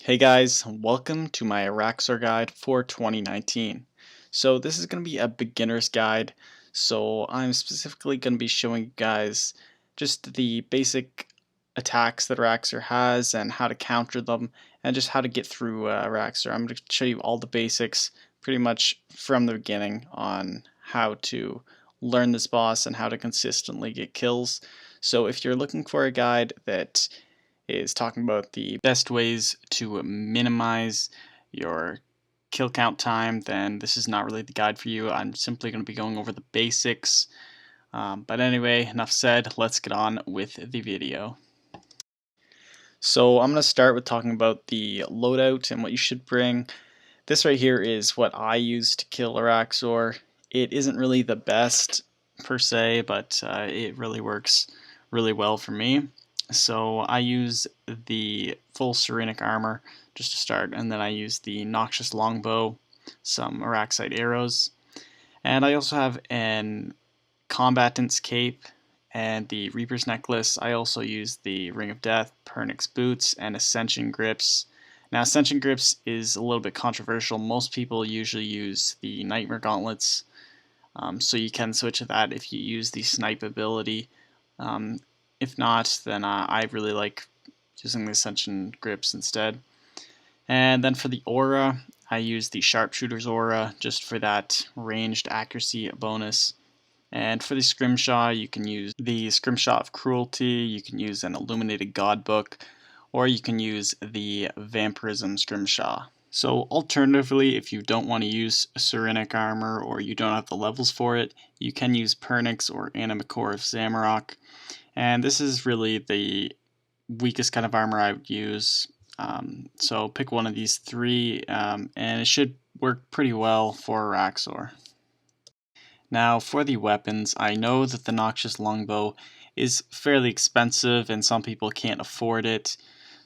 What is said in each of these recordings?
Hey guys, welcome to my Araxxor guide for 2019. So this is going to be a beginner's guide, so I'm specifically going to be showing you guys just the basic attacks that Araxxor has and how to counter them and just how to get through Araxxor. I'm going to show you all the basics pretty much from the beginning on how to learn this boss and how to consistently get kills. So if you're looking for a guide that is talking about the best ways to minimize your kill count time, then this is not really the guide for you. I'm simply going to be going over the basics. But anyway, enough said, let's get on with the video. So I'm going to start with talking about the loadout and what you should bring. This right here is what I use to kill Araxxor. It isn't really the best per se, but it really works really well for me. So I use the full Serenic armor just to start, and then I use the Noxious longbow, some Araxxite arrows, and I also have an combatant's cape and the Reaper's necklace. I also use the Ring of Death, Pernix boots, and Ascension grips. Now Ascension grips is a little bit controversial. Most people usually use the Nightmare gauntlets, so you can switch to that if you use the snipe ability. If not, then I really like using the Ascension grips instead. And then for the aura, I use the Sharpshooter's aura just for that ranged accuracy bonus. And for the Scrimshaw, you can use the Scrimshaw of Cruelty, you can use an Illuminated Godbook, or you can use the Vampirism Scrimshaw. So alternatively, if you don't want to use Serenic armor or you don't have the levels for it, you can use Pernix or Animacore of Zamorak. And this is really the weakest kind of armor I would use. So pick one of these three, and it should work pretty well for Araxxor. Now for the weapons, I know that the Noxious longbow is fairly expensive and some people can't afford it.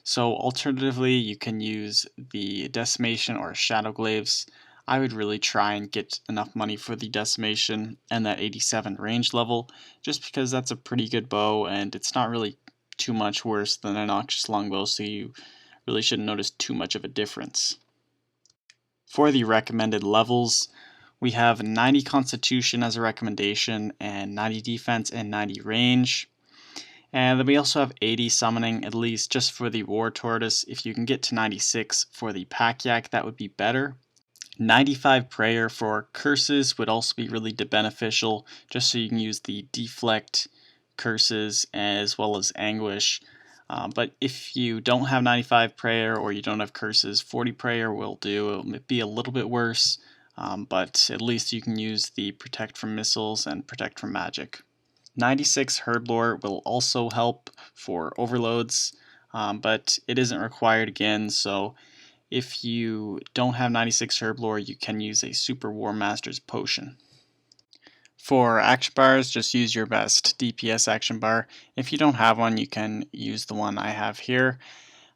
So alternatively, you can use the Decimation or Shadow Glaives. I would really try and get enough money for the Decimation and that 87 range level, just because that's a pretty good bow and it's not really too much worse than a Noxious longbow, so you really shouldn't notice too much of a difference. For the recommended levels, we have 90 Constitution as a recommendation, and 90 Defense and 90 Range. And then we also have 80 Summoning, at least just for the War Tortoise. If you can get to 96 for the Pack Yak, that would be better. 95 Prayer for Curses would also be really beneficial, just so you can use the Deflect Curses as well as Anguish. But if you don't have 95 Prayer or you don't have Curses, 40 Prayer will do. It'll be a little bit worse, but at least you can use the Protect from Missiles and Protect from Magic. 96 Herblore will also help for overloads, but it isn't required again, so if you don't have 96 Herblore, you can use a Super War Master's Potion. For action bars, just use your best DPS action bar. If you don't have one, you can use the one I have here.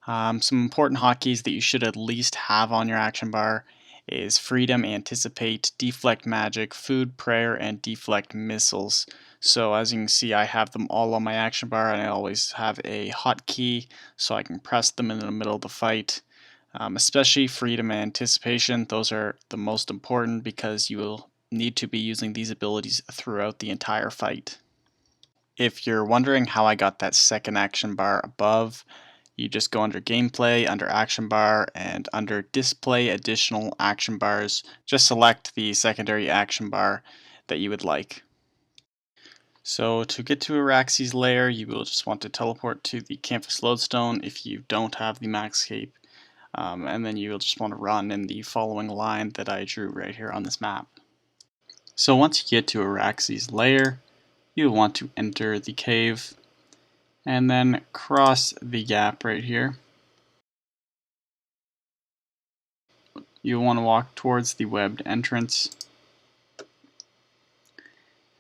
Some important hotkeys that you should at least have on your action bar is Freedom, Anticipate, Deflect Magic, Food, Prayer, and Deflect Missiles. So as you can see, I have them all on my action bar, and I always have a hotkey so I can press them in the middle of the fight. Especially Freedom and Anticipation, those are the most important because you will need to be using these abilities throughout the entire fight. If you're wondering how I got that second action bar above, you just go under Gameplay, under Action Bar, and under Display Additional Action Bars, just select the secondary action bar that you would like. So to get to Araxxi's lair, you will just want to teleport to the Campus Lodestone if you don't have the max cape. And then you will just want to run in the following line that I drew right here on this map. So once you get to Araxxi's lair, you'll want to enter the cave and then cross the gap right here. You'll want to walk towards the webbed entrance.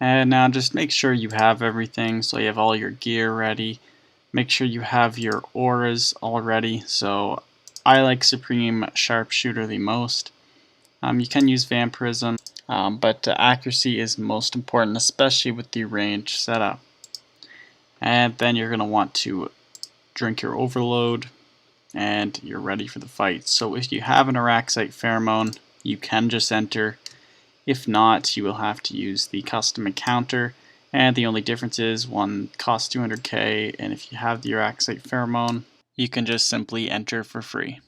And now just make sure you have everything, so you have all your gear ready. Make sure you have your auras all ready. So I like Supreme Sharpshooter the most. You can use Vampirism, but accuracy is most important, especially with the range setup. And then you're going to want to drink your overload. and you're ready for the fight. So if you have an Araxxite pheromone, you can just enter. If not, you will have to use the custom encounter, and the only difference is one costs 200k, and if you have the Araxxite pheromone, you can just simply enter for free.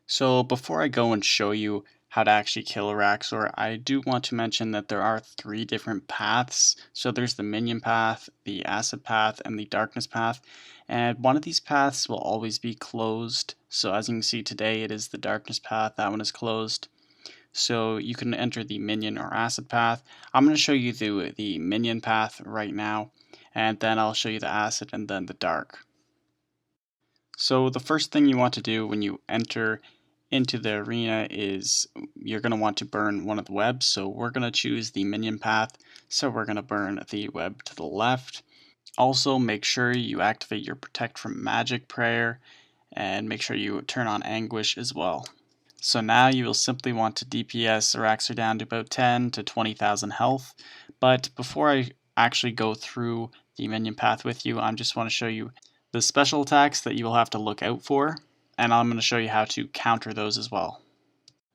So before I go and show you how to actually kill Araxxor, I do want to mention that there are 3 different paths. So there's the Minion path, the Acid path, and the Darkness path. And one of these paths will always be closed. So as you can see today, it is the Darkness path. That one is closed. So you can enter the Minion or Acid path. I'm going to show you the Minion path right now, and then I'll show you the Acid and then the Dark. So the first thing you want to do when you enter into the arena is you're going to want to burn one of the webs. So we're going to choose the Minion path. So we're going to burn the web to the left. Also make sure you activate your Protect from Magic prayer and make sure you turn on Anguish as well. So now you will simply want to DPS Araxxor down to about 10 to 20,000 health. But before I actually go through the Minion path with you, I just want to show you the special attacks that you will have to look out for, and I'm going to show you how to counter those as well.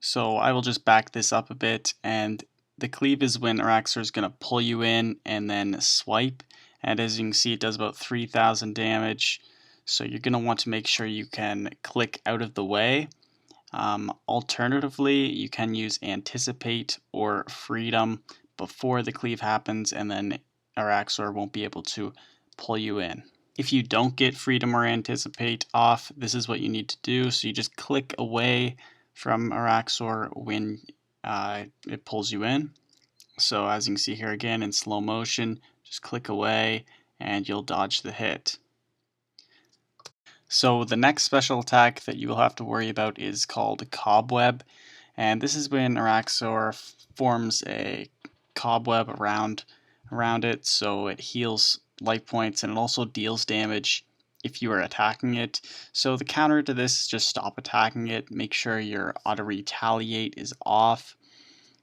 So I will just back this up a bit, and the cleave is when Araxxor is going to pull you in and then swipe, and as you can see it does about 3,000 damage, so you're going to want to make sure you can click out of the way. Alternatively, you can use Anticipate or Freedom before the cleave happens, and then Araxxor won't be able to pull you in. If you don't get Freedom or Anticipate off, this is what you need to do. So you just click away from Araxxor when it pulls you in. So as you can see here again in slow motion, just click away and you'll dodge the hit. So the next special attack that you will have to worry about is called Cobweb. And this is when Araxxor forms a cobweb around it, so it heals life points and it also deals damage if you are attacking it. So the counter to this is just stop attacking it, make sure your auto retaliate is off,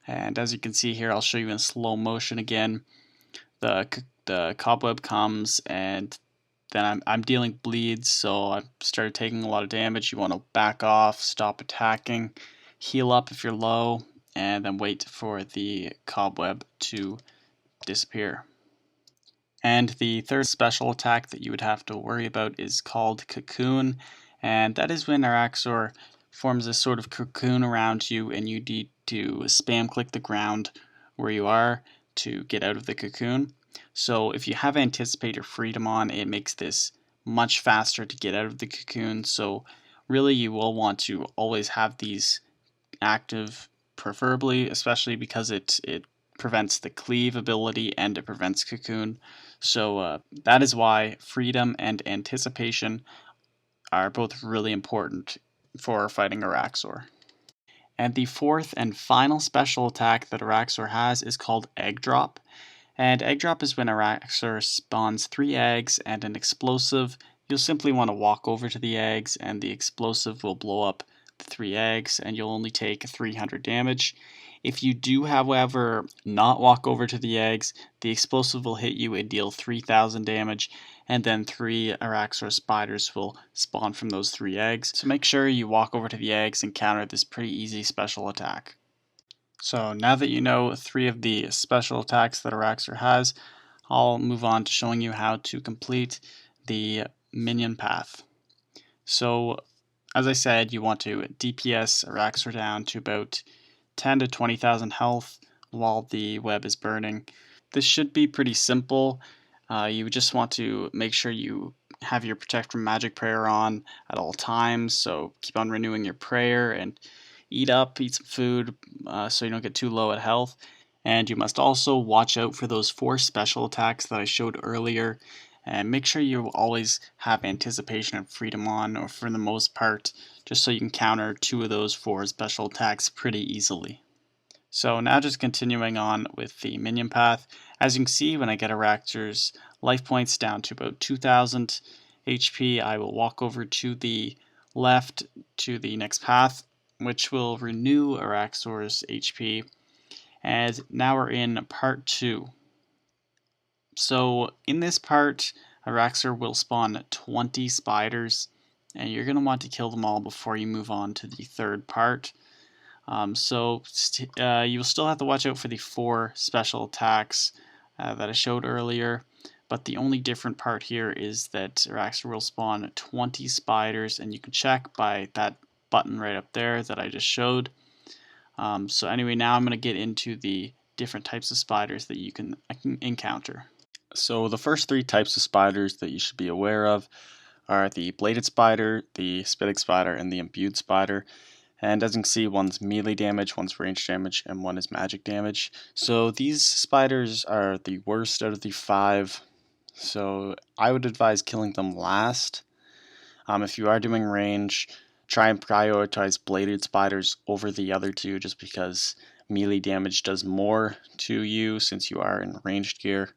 and as you can see here, I'll show you in slow motion again. The cobweb comes and then I'm dealing bleeds, so I started taking a lot of damage. You want to back off, stop attacking, heal up if you're low, and then wait for the cobweb to disappear. And the third special attack that you would have to worry about is called Cocoon, and that is when Araxxor forms a sort of cocoon around you and you need to spam click the ground where you are to get out of the cocoon. So if you have Anticipate or Freedom on, it makes this much faster to get out of the cocoon, so really you will want to always have these active, preferably, especially because it prevents the cleave ability and it prevents cocoon. So that is why Freedom and Anticipation are both really important for fighting Araxxor. And the fourth and final special attack that Araxxor has is called Egg Drop. And Egg Drop is when Araxxor spawns 3 eggs and an explosive. You'll simply want to walk over to the eggs and the explosive will blow up the 3 eggs and you'll only take 300 damage. If you do, however, not walk over to the eggs, the explosive will hit you and deal 3,000 damage, and then 3 Araxxor spiders will spawn from those 3 eggs. So make sure you walk over to the eggs and counter this pretty easy special attack. So now that you know 3 of the special attacks that Araxxor has, I'll move on to showing you how to complete the Minion path. So as I said, you want to DPS Araxxor down to about 10 to 20,000 health while the web is burning. This should be pretty simple. You just want to make sure you have your Protect from Magic prayer on at all times, so keep on renewing your prayer and eat some food so you don't get too low at health. And you must also watch out for those 4 special attacks that I showed earlier, and make sure you always have Anticipation and Freedom on, or for the most part, just so you can counter 2 of those 4 special attacks pretty easily. So now just continuing on with the Minion path, as you can see when I get Araxxor's life points down to about 2,000 HP, I will walk over to the left to the next path, which will renew Araxxor's HP. And now we're in part 2. So in this part, Araxxor will spawn 20 spiders, and you're going to want to kill them all before you move on to the third part. You'll still have to watch out for the 4 special attacks that I showed earlier, but the only different part here is that Araxxor will spawn 20 spiders, and you can check by that button right up there that I just showed. So anyway, now I'm going to get into the different types of spiders that you can encounter. So the first 3 types of spiders that you should be aware of are the bladed spider, the spitting spider, and the imbued spider. And as you can see, one's melee damage, one's range damage, and one is magic damage. So these spiders are the worst out of the 5. So I would advise killing them last. If you are doing range, try and prioritize bladed spiders over the other 2 just because melee damage does more to you since you are in ranged gear.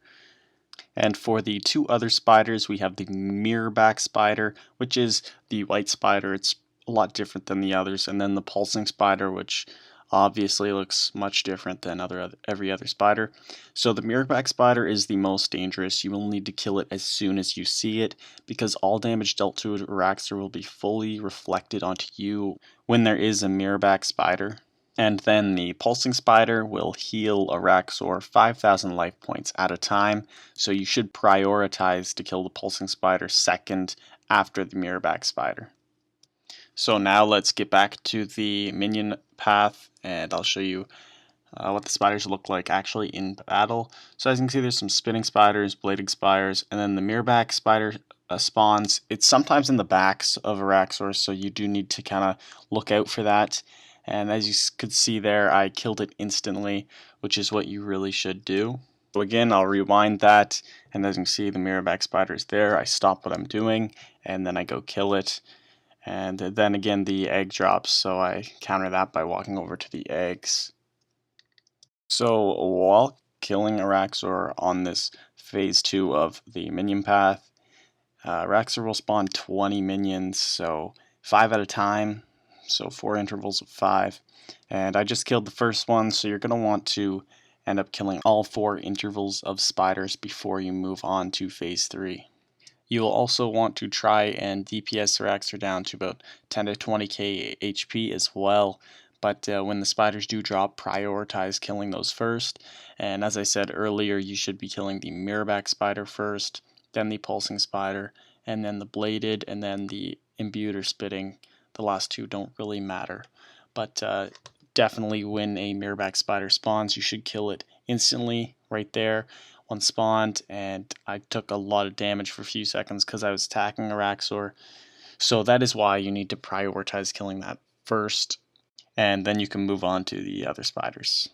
And for the 2 other spiders, we have the mirrorback spider, which is the white spider. It's a lot different than the others. And then the pulsing spider, which obviously looks much different than every other spider. So the mirrorback spider is the most dangerous. You will need to kill it as soon as you see it, because all damage dealt to Araxxor will be fully reflected onto you when there is a mirrorback spider. And then the pulsing spider will heal Araxxor 5,000 life points at a time, so you should prioritize to kill the pulsing spider second after the mirrorback spider. So now let's get back to the minion path, and I'll show you what the spiders look like actually in battle. So as you can see, there's some spinning spiders, bladed spiders, and then the mirrorback spider spawns. It's sometimes in the backs of Araxxor, so you do need to kind of look out for that. And as you could see there, I killed it instantly, which is what you really should do. So again, I'll rewind that, and as you can see, the mirrorback spider is there. I stop what I'm doing, and then I go kill it. And then again, the egg drops, so I counter that by walking over to the eggs. So while killing Araxxor on this phase 2 of the minion path, Araxxor will spawn 20 minions, so 5 at a time, so 4 intervals of 5. And I just killed the first one, so you're going to want to end up killing all 4 intervals of spiders before you move on to phase 3. You will also want to try and DPS Araxxor down to about 10 to 20k HP as well. But when the spiders do drop, prioritize killing those first. And as I said earlier, you should be killing the mirrorback spider first, then the pulsing spider, and then the bladed, and then the imbued or spitting. The last 2 don't really matter. But definitely when a mirrorback spider spawns, you should kill it instantly right there. One spawned, and I took a lot of damage for a few seconds because I was attacking Araxxor. So that is why you need to prioritize killing that first, and then you can move on to the other spiders.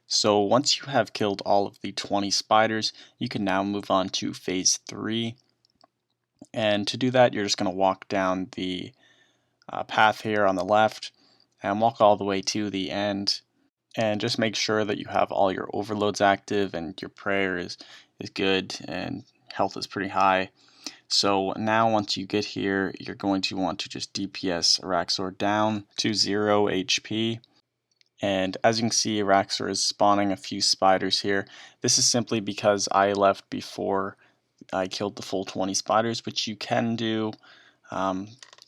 So once you have killed all of the 20 spiders, you can now move on to phase 3. And to do that, you're just going to walk down the path here on the left and walk all the way to the end. And just make sure that you have all your overloads active and your prayer is good and health is pretty high. So now once you get here, you're going to want to just DPS Araxxor down to 0 HP. And as you can see, Araxxor is spawning a few spiders here. This is simply because I left before I killed the full 20 spiders, which you can do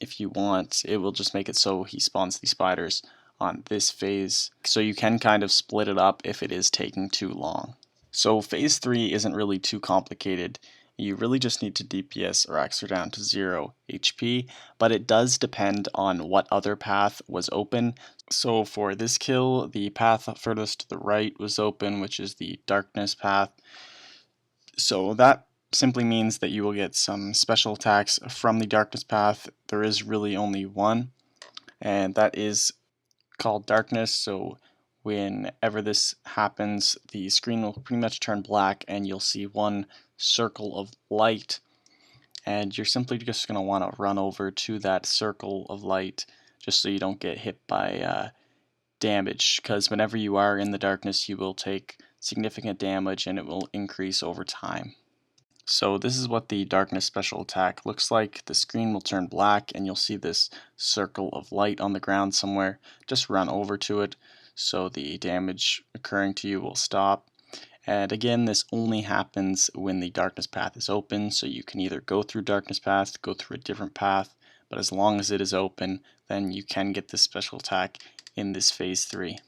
if you want. It will just make it so he spawns the spiders on this phase, so you can kind of split it up if it is taking too long. So phase 3 isn't really too complicated. You really just need to DPS Araxxor down to 0 HP, but it does depend on what other path was open. So for this kill, the path furthest to the right was open, which is the darkness path. So that simply means that you will get some special attacks from the darkness path. There is really only one, and that is called darkness. So whenever this happens, the screen will pretty much turn black and you'll see one circle of light, and you're simply just going to want to run over to that circle of light just so you don't get hit by damage, because whenever you are in the darkness you will take significant damage and it will increase over time. So this is what the darkness special attack looks like. The screen will turn black and you'll see this circle of light on the ground somewhere. Just run over to it so the damage occurring to you will stop. And again, this only happens when the darkness path is open, so you can either go through darkness path, go through a different path, but as long as it is open, then you can get this special attack in this phase 3.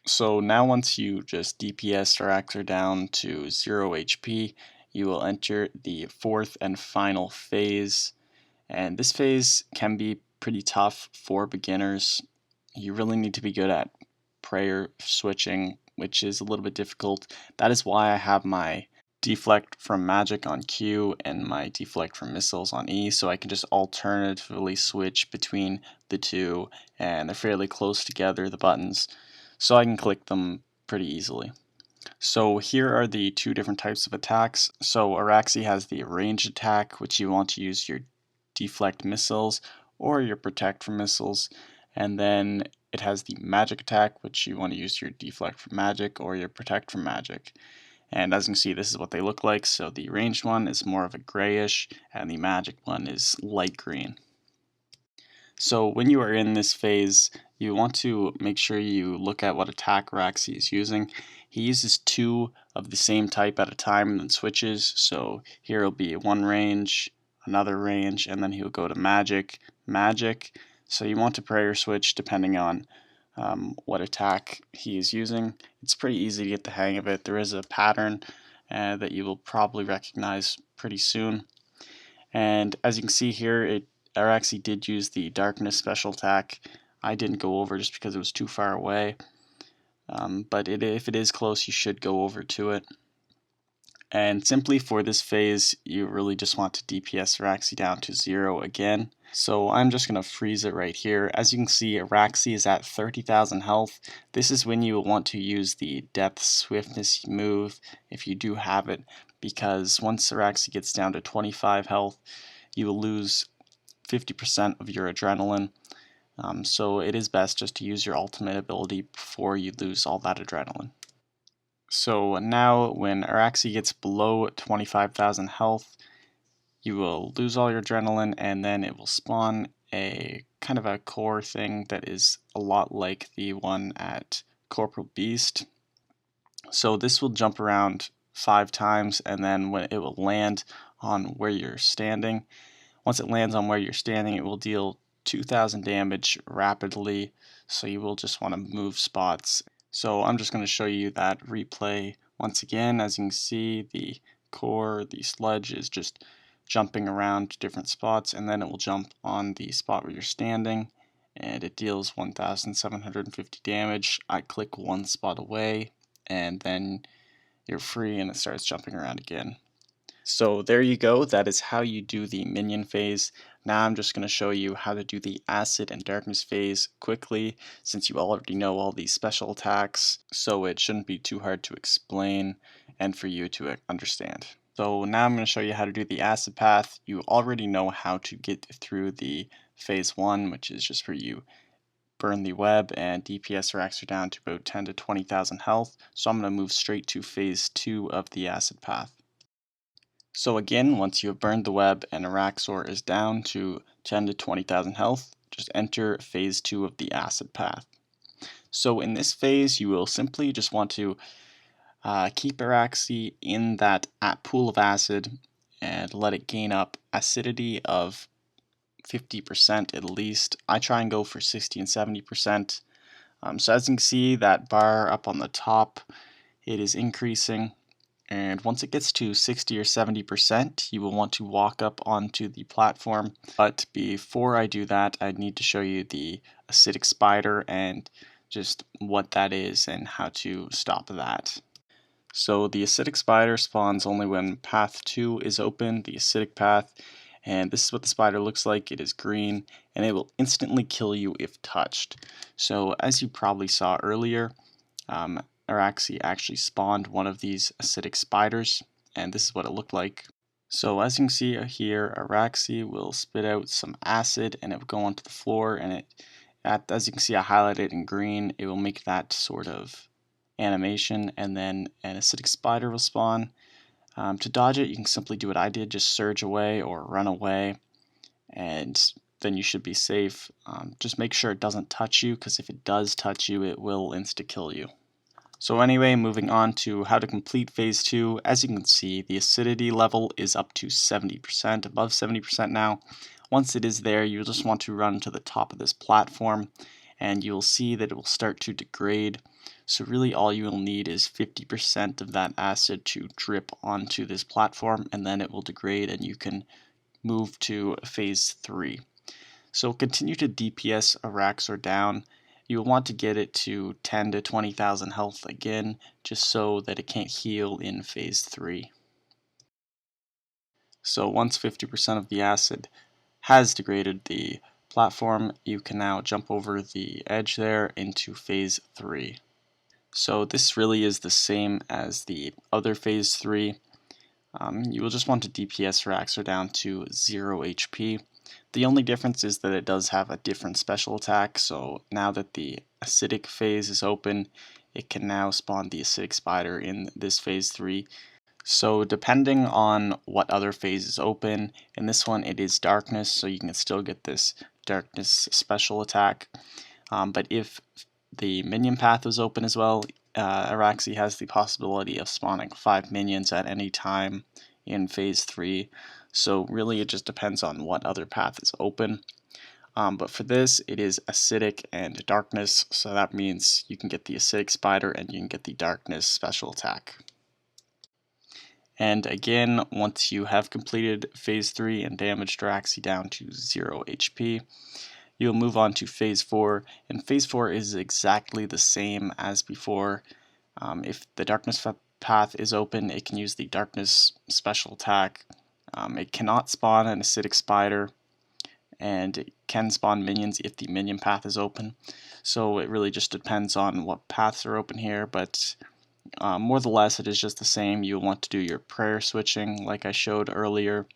So now once you just DPS Araxxor down to 0 HP, you will enter the 4th and final phase. And this phase can be pretty tough for beginners. You really need to be good at prayer switching, which is a little bit difficult. That is why I have my deflect from magic on Q and my deflect from missiles on E, so I can just alternatively switch between the two, and they're fairly close together, the buttons, so I can click them pretty easily. So here are the two different types of attacks. So Araxxor has the ranged attack, which you want to use your deflect missiles or your protect from missiles, and then it has the magic attack, which you want to use your deflect from magic or your protect from magic. And as you can see, this is what they look like. So the ranged one is more of a grayish, and the magic one is light green. So when you are in this phase, you want to make sure you look at what attack Araxxor is using. He uses 2 of the same type at a time and then switches. So here will be one range, another range, and then he'll go to magic, magic. So you want to prayer switch depending on what attack he is using. It's pretty easy to get the hang of it. There is a pattern that you will probably recognize pretty soon. And as you can see here, Araxxor did use the darkness special attack. I didn't go over just because it was too far away. But if it is close, you should go over to it. And simply for this phase, you really just want to DPS Araxxor down to 0 again. So I'm just going to freeze it right here. As you can see, Araxxor is at 30,000 health. This is when you will want to use the Depth Swiftness move, if you do have it, because once Araxxor gets down to 25 health, you will lose 50% of your adrenaline. So it is best just to use your ultimate ability before you lose all that adrenaline. So now when Araxxor gets below 25,000 health, you will lose all your adrenaline, and then it will spawn a kind of a core thing that is a lot like the one at Corporal Beast. So this will jump around 5 times, and then when it will land on where you're standing, once it lands on where you're standing, it will deal 2,000 damage rapidly, so you will just want to move spots. So I'm just going to show you that replay once again. As you can see, the core, the sledge is just jumping around to different spots, and then it will jump on the spot where you're standing, and it deals 1,750 damage. I click one spot away, and then you're free and it starts jumping around again. So there you go, that is how you do the minion phase. Now I'm just going to show you how to do the acid and darkness phase quickly, since you already know all these special attacks, so it shouldn't be too hard to explain and for you to understand. So now I'm going to show you how to do the acid path. You already know how to get through the phase 1, which is just where you burn the web and DPS Araxxor down to about 10 to 20,000 health. So I'm going to move straight to phase 2 of the acid path. So again, once you have burned the web and Araxxor is down to 10 to 20,000 health, just enter phase 2 of the acid path. So in this phase, you will simply just want to keep Araxxor in that pool of acid and let it gain up acidity of 50% at least. I try and go for 60 and 70%. So as you can see, that bar up on the top, it is increasing. And once it gets to 60 or 70%, you will want to walk up onto the platform. But before I do that, I need to show you the acidic spider and just what that is and how to stop that. So the acidic spider spawns only when path 2 is open, the acidic path. And this is what the spider looks like. It is green, and it will instantly kill you if touched. So as you probably saw earlier, Araxxor actually spawned one of these acidic spiders, and this is what it looked like. So as you can see here, Araxxor will spit out some acid, and it will go onto the floor, and as you can see, I highlighted in green. It will make that sort of animation, and then an acidic spider will spawn. To dodge it, you can simply do what I did, just surge away or run away, and then you should be safe. Just make sure it doesn't touch you, because if it does touch you, it will insta-kill you. So anyway, moving on to how to complete phase 2, as you can see, the acidity level is up to 70%, above 70% now. Once it is there, you'll just want to run to the top of this platform, and you'll see that it will start to degrade. So really all you will need is 50% of that acid to drip onto this platform, and then it will degrade and you can move to phase 3. So continue to DPS Araxxor down. You'll want to get it to 10 to 20,000 health again, just so that it can't heal in phase 3. So once 50% of the acid has degraded the platform, you can now jump over the edge there into phase 3. So this really is the same as the other phase 3. You will just want to DPS Araxxor down to 0 HP. The only difference is that it does have a different special attack, so now that the acidic phase is open, it can now spawn the acidic spider in this phase 3. So depending on what other phase is open, in this one it is darkness, so you can still get this darkness special attack. But if the minion path is open as well, Araxxor has the possibility of spawning 5 minions at any time in phase 3. So really it just depends on what other path is open. But for this, it is acidic and darkness, so that means you can get the acidic spider and you can get the darkness special attack. And again, once you have completed phase 3 and damaged Araxxor down to 0 HP, you'll move on to phase 4, and phase 4 is exactly the same as before. If the darkness path is open, it can use the darkness special attack. It cannot spawn an acidic spider, and it can spawn minions if the minion path is open. So it really just depends on what paths are open here, but more or less it is just the same. You'll want to do your prayer switching like I showed earlier,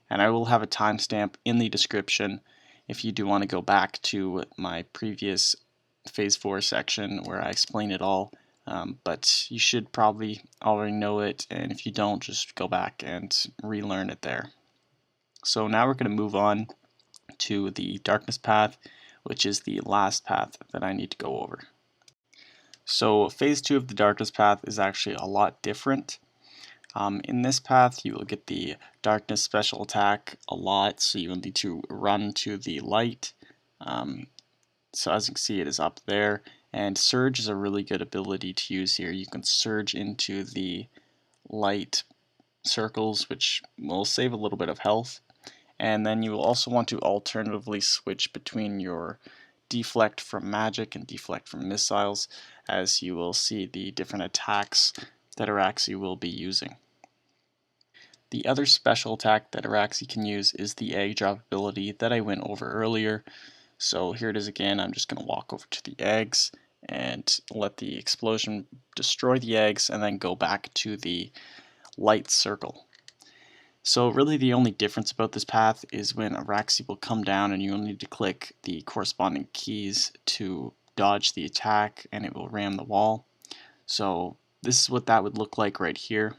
and I will have a timestamp in the description if you do want to go back to my previous phase 4 section where I explain it all. But you should probably already know it, and if you don't, just go back and relearn it there. So now we're going to move on to the darkness path, which is the last path that I need to go over. So phase 2 of the darkness path is actually a lot different. In this path you will get the darkness special attack a lot, so you will need to run to the light. So as you can see, it is up there, and surge is a really good ability to use here. You can surge into the light circles, which will save a little bit of health, and then you will also want to alternatively switch between your deflect from magic and deflect from missiles, as you will see the different attacks that Araxxor will be using. The other special attack that Araxxor can use is the egg drop ability that I went over earlier. So here it is again. I'm just going to walk over to the eggs and let the explosion destroy the eggs and then go back to the light circle. So really the only difference about this path is when Araxxor will come down and you'll need to click the corresponding keys to dodge the attack and it will ram the wall. So this is what that would look like right here.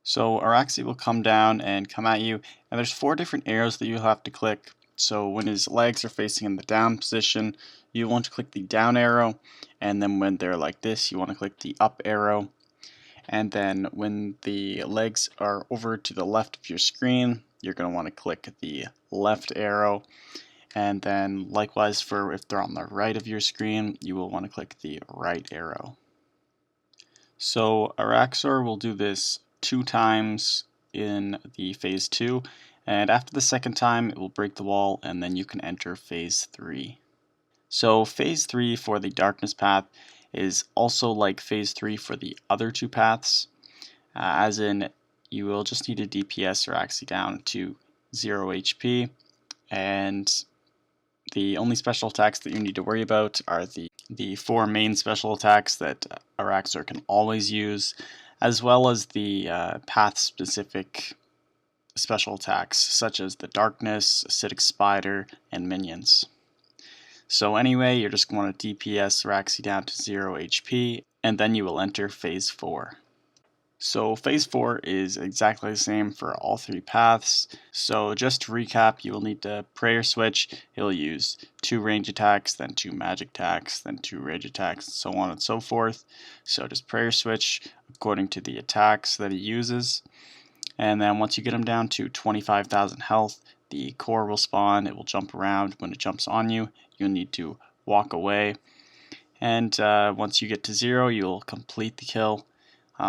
So Araxxor will come down and come at you, and there's 4 different arrows that you'll have to click. So when his legs are facing in the down position, you want to click the down arrow, and then when they're like this, you want to click the up arrow. And then when the legs are over to the left of your screen, you're going to want to click the left arrow. And then likewise for if they're on the right of your screen, you will want to click the right arrow. So Araxxor will do this 2 times in the phase 2, and after the second time it will break the wall and then you can enter phase 3. So phase 3 for the darkness path is also like phase 3 for the other 2 paths, as in you will just need to DPS Araxxor down to 0 HP, and the only special attacks that you need to worry about are the 4 main special attacks that Araxxor can always use, as well as the path-specific special attacks, such as the darkness, acidic spider, and minions. So anyway, you're just going to DPS Araxxor down to 0 HP, and then you will enter phase 4. So phase 4 is exactly the same for all 3 paths. So just to recap, you will need to prayer switch. He'll use 2 range attacks, then 2 magic attacks, then 2 rage attacks, so on and so forth. So just prayer switch according to the attacks that he uses. And then once you get him down to 25,000 health, the core will spawn. It will jump around. When it jumps on you, you'll need to walk away. And once you get to 0, you'll complete the kill.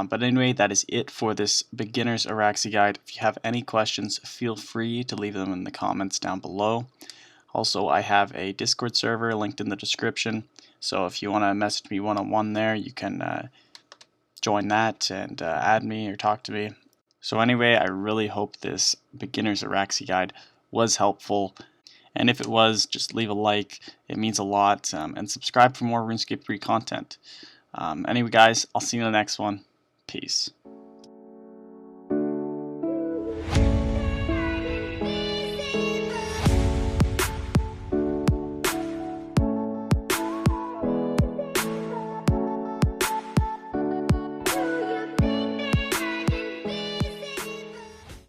But anyway, that is it for this beginner's Araxxor guide. If you have any questions, feel free to leave them in the comments down below. Also, I have a Discord server linked in the description, so if you want to message me one-on-one there, you can join that and add me or talk to me. So anyway, I really hope this beginner's Araxxor guide was helpful. And if it was, just leave a like. It means a lot. And subscribe for more RuneScape 3 content. Anyway, guys, I'll see you in the next one. Peace.